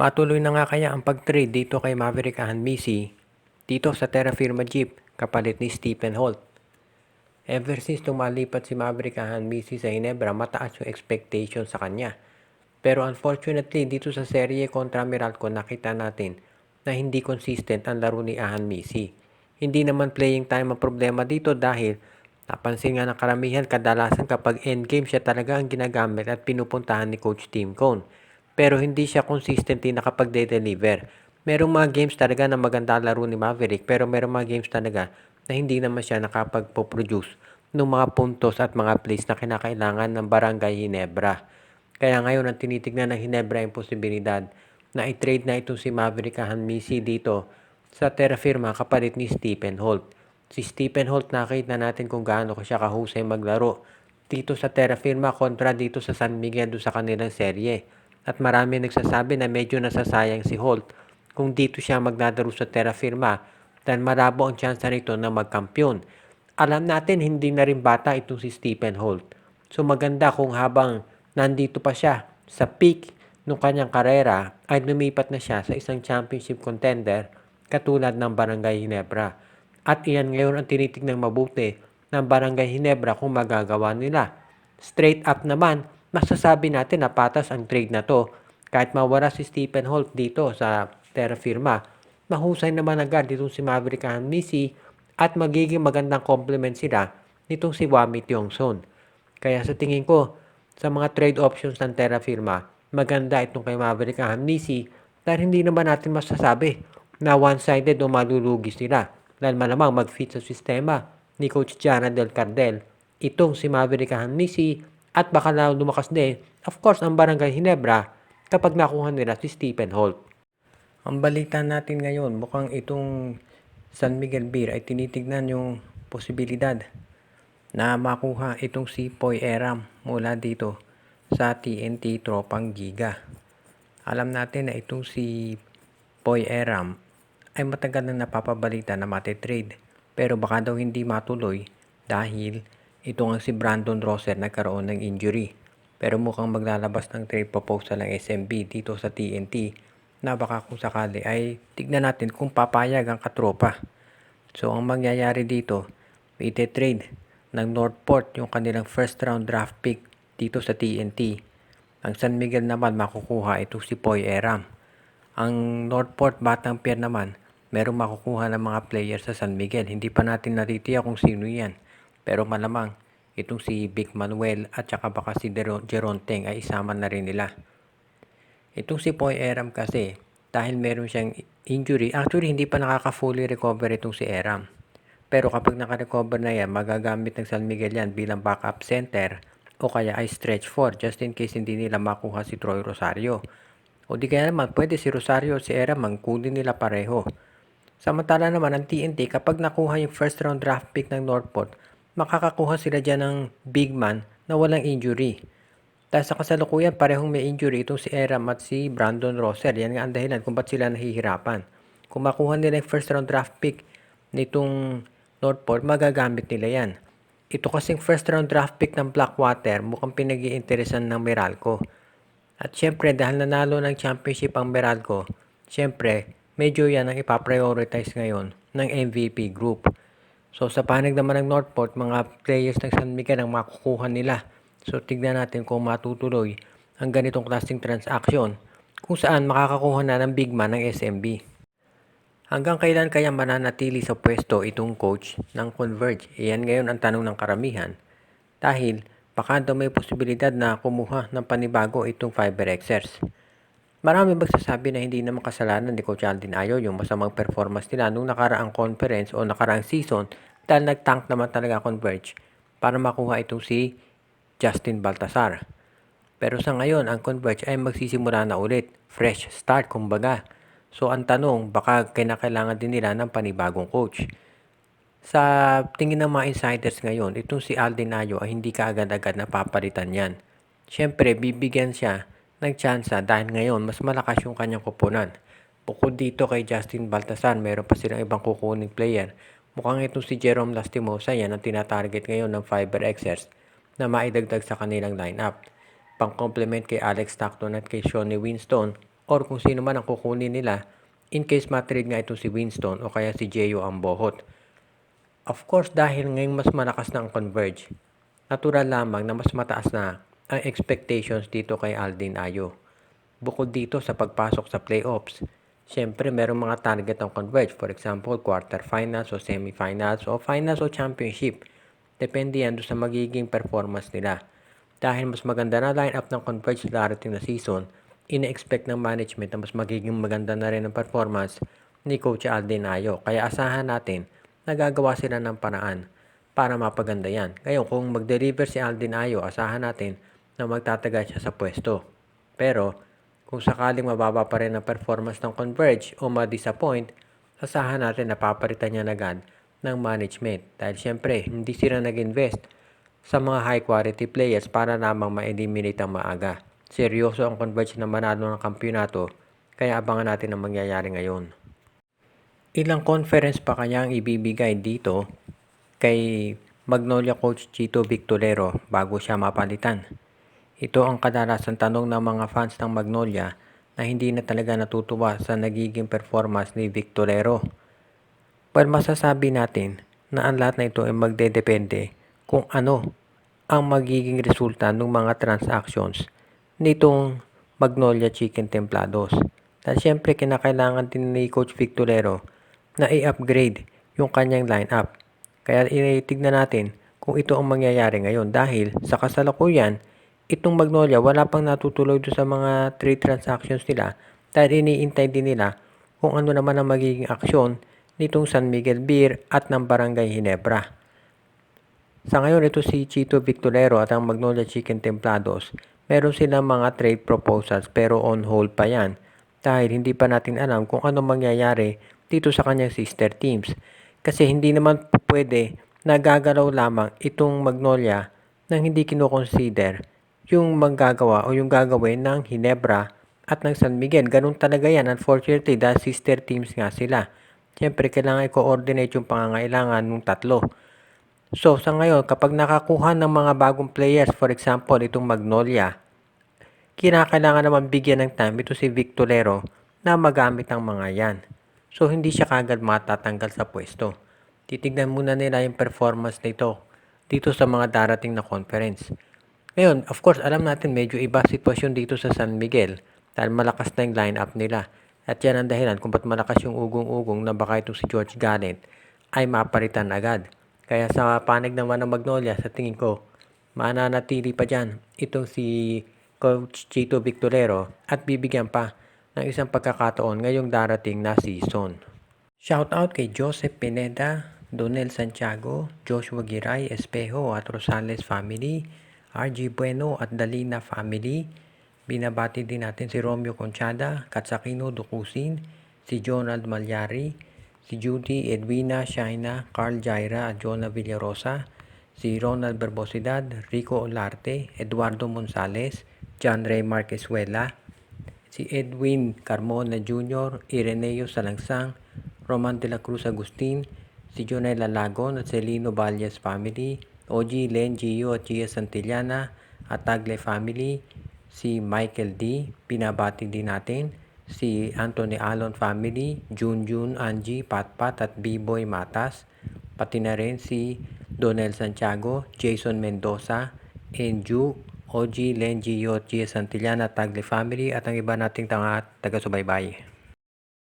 Matuloy na nga kaya ang pag-trade dito kay Maverick Misi dito sa Terra Firma Jeep kapalit ni Stephen Holt. Ever since lumalipat si Maverick Misi sa Ginebra, mataas yung expectation sa kanya. Pero unfortunately, dito sa serye kontra Meralco, nakita natin na hindi consistent ang laro ni Misi. Hindi naman playing time ang problema dito dahil napansin nga ng karamihan kadalasan kapag endgame siya talaga ang ginagamit at pinupuntahan ni Coach Tim Cone. Pero hindi siya consistently nakapag-deliver. Merong mga games talaga na maganda laro ni Maverick pero merong mga games talaga na hindi naman siya nakapag-produce ng mga puntos at mga plays na kinakailangan ng Barangay Ginebra. Kaya ngayon ang tinitignan ng Ginebra yung posibilidad na i-trade na itong si Maverick Misi dito sa Terra Firma kapalit ni Stephen Holt. Si Stephen Holt nakita natin kung gaano siya kahusay maglaro dito sa Terra Firma kontra dito sa San Miguel do sa kanilang serye. At marami nagsasabi na medyo nasasayang si Holt kung dito siya maglalaro sa Terra Firma dahil malabo ang chance nito na magkampiyon. Alam natin hindi na rin bata itong si Stephen Holt. So maganda kung habang nandito pa siya sa peak ng kanyang karera ay lumipat na siya sa isang championship contender katulad ng Barangay Ginebra. At iyan ngayon ang tinitignan mabuti ng Barangay Ginebra kung magagawa nila. Straight up naman, masasabi natin na patas ang trade na to. Kahit mawala si Stephen Holt dito sa Terra Firma, mahusay naman agad ditong si Maverick Misi at magiging magandang complement sila nitong si Wami Tiongson. Kaya sa tingin ko, sa mga trade options ng Terra Firma, maganda itong kay Maverick Misi dahil hindi naman natin masasabi na one-sided o malulugi sila dahil malamang mag-fit sa sistema ni Coach Jana Del Cardel itong si Maverick Misi at baka na lumakas din, of course, ang Barangay Ginebra kapag nakuha nila si Stephen Holt. Ang balita natin ngayon, mukhang itong San Miguel Beer ay tinitignan yung posibilidad na makuha itong si Poy Eram mula dito sa TNT Tropang Giga. Alam natin na itong si Poy Eram ay matagal na napapabalita na matitrade pero baka daw hindi matuloy dahil ito nga si Brandon Rosser nagkaroon ng injury. Pero mukhang maglalabas ng trade proposal ng SMB dito sa TNT na baka kung sakali ay tignan natin kung papayag ang katropa. So ang mangyayari dito, ite-trade ng Northport yung kanilang first round draft pick dito sa TNT. Ang San Miguel naman makukuha ito si Poy Eram. Ang Northport Batang Pier naman, merong makukuha ng mga players sa San Miguel. Hindi pa natin natitiyak kung sino yan. Pero malamang itong si Vic Manuel at saka baka si Jeron Teng ay isama na rin nila. Itong si Poy Eram kasi dahil meron siyang injury, actually hindi pa nakaka-fully recover itong si Eram. Pero kapag naka-recover na yan, magagamit ng San Miguel yan bilang backup center o kaya ay stretch 4 just in case hindi nila makuha si Troy Rosario. O di kaya naman pwede si Rosario at si Eram ang kunin nila pareho. Samantala naman ang TNT kapag nakuha yung first round draft pick ng Northport, makakakuha sila dyan ng big man na walang injury. Dahil sa kasalukuyan, parehong may injury itong si Eram at si Brandon Rosser. Yan nga ang dahilan kung ba't sila nahihirapan. Kung makuha nila yung first round draft pick nitong Northport, magagamit nila yan. Ito kasing first round draft pick ng Blackwater, mukhang pinag-iinteresan ng Meralco. At syempre, dahil nanalo ng championship ang Meralco, syempre, medyo yan ang ipaprioritize ngayon ng MVP group. So sa panig naman ng Northport, mga players ng San Miguel ang makukuha nila. So tignan natin kung matutuloy ang ganitong klaseng transaction kung saan makakakuha na ng big man ng SMB. Hanggang kailan kaya mananatili sa pwesto itong coach ng Converge? Iyan ngayon ang tanong ng karamihan. Dahil baka daw may posibilidad na kumuha ng panibago itong Fiberxers. Marami magsasabi na hindi naman kasalanan ni Coach Aldin Ayo yung masamang performance nila nung nakaraang conference o nakaraang season dahil nag-tank naman talaga Converge para makuha itong si Justin Baltasar. Pero sa ngayon, ang Converge ay magsisimula na ulit. Fresh start kumbaga. So ang tanong, baka kinakailangan din nila ng panibagong coach. Sa tingin ng mga insiders ngayon, itong si Aldin Ayo ay hindi kaagad-agad napapalitan yan. Siyempre, bibigyan siya ng tsansa dahil ngayon mas malakas yung kanyang kupunan. Bukod dito kay Justin Baltasar, meron pa silang ibang kukuning player. Mukhang itong si Jerome Lastimosa, yan ang tinatarget ngayon ng Fiberxers na maidagdag sa kanilang lineup. Pang-complement kay Alex Stockton at kay Shawnee Winston, or kung sino man ang kukunin nila in case matrade nga itong si Winston o kaya si Gio Ambohot. Of course, dahil ngayong mas malakas na ang Converge, natural lamang na mas mataas na ang expectations dito kay Aldin Ayo. Bukod dito sa pagpasok sa playoffs, syempre merong mga target ang Converge. For example, quarterfinals o semifinals o finals o championship. Depende yan doon sa magiging performance nila. Dahil mas maganda na line-up ng Converge sa darating na season, ina-expect ng management na mas magiging maganda na rin ang performance ni Coach Aldin Ayo. Kaya asahan natin na gagawa sila ng paraan para mapaganda yan. Ngayon, kung mag-deliver si Aldin Ayo, asahan natin na magtatagal siya sa pwesto. Pero, kung sakaling mababa pa rin ang performance ng Converge o ma-disappoint, asahan natin na papalitan niya agad ng management. Dahil syempre, hindi sila nag-invest sa mga high quality players para lamang ma-eliminate ang maaga. Seryoso ang Converge na manalo ng kampyonato, kaya abangan natin ang mangyayari ngayon. Ilang conference pa kaya ang ibibigay dito kay Magnolia coach Chito Victorero bago siya mapalitan? Ito ang kadalasan tanong ng mga fans ng Magnolia na hindi na talaga natutuwa sa nagiging performance ni Victorero. Well, masasabi natin na ang lahat na ito ay magdedepende kung ano ang magiging resulta ng mga transactions nitong Magnolia Chicken Templados. Dahil syempre kinakailangan din ni Coach Victorero na i-upgrade yung kanyang lineup. Kaya ititignan natin kung ito ang mangyayari ngayon dahil sa kasalukuyan, itong Magnolia wala pang natutuloy doon sa mga trade transactions nila dahil iniintay din nila kung ano naman ang magiging aksyon nitong San Miguel Beer at ng Barangay Ginebra. Sa ngayon, ito si Chito Victorero at ang Magnolia Chicken Templados, meron silang mga trade proposals pero on hold pa yan dahil hindi pa natin alam kung ano mangyayari dito sa kanyang sister teams. Kasi hindi naman pwede na gagalaw lamang itong Magnolia nang hindi kinoconsider yung manggagawa o yung gagawin ng Ginebra at ng San Miguel. Ganun talaga yan, unfortunately, dahil sister teams nga sila. Siyempre, kailangan i-coordinate yung pangangailangan ng tatlo. So, sa ngayon, kapag nakakuha ng mga bagong players, for example, itong Magnolia, kinakailangan naman bigyan ng time ito si Victorero na magamit ang mga yan. So, hindi siya kagad matatanggal sa pwesto. Titignan muna nila yung performance nito dito sa mga darating na conference. Ngayon, of course, alam natin medyo iba sitwasyon dito sa San Miguel dahil malakas na yung line-up nila. At yan ang dahilan kung ba't malakas yung ugong-ugong na baka itong si George Gallant ay mapalitan agad. Kaya sa panig naman ng Magnolia, sa tingin ko, mananatili pa dyan itong si Coach Chito Victorero at bibigyan pa ng isang pagkakataon ngayong darating na season. Shoutout kay Joseph Pineda, Donel Santiago, Joshua Giray, Espejo at Rosales family, RG Bueno at Dalina family. Binabati din natin si Romeo Conchada, Katsakino Dukusin, si Jonald Malyari, si Judy Edwina Shaina, Carl Jaira at Jonah Villarosa, si Ronald Berbosidad, Rico Olarte, Eduardo Monsales, John Ray Marquesuela, si Edwin Carmona Jr., Ireneo Salangsang, Roman de la Cruz Agustin, si Jonela Lagon at Celino Valles family, OG Len Gio at Gia Santillana at Tagle family, si Michael D. Pinabati din natin, si Anthony Alon family, Junjun, Angie, Patpat at B-Boy Matas, pati na rin si Donel Santiago, Jason Mendoza, Enju, OG Len Gio at Gia Santillana at Tagle family at ang iba nating taga-subaybay.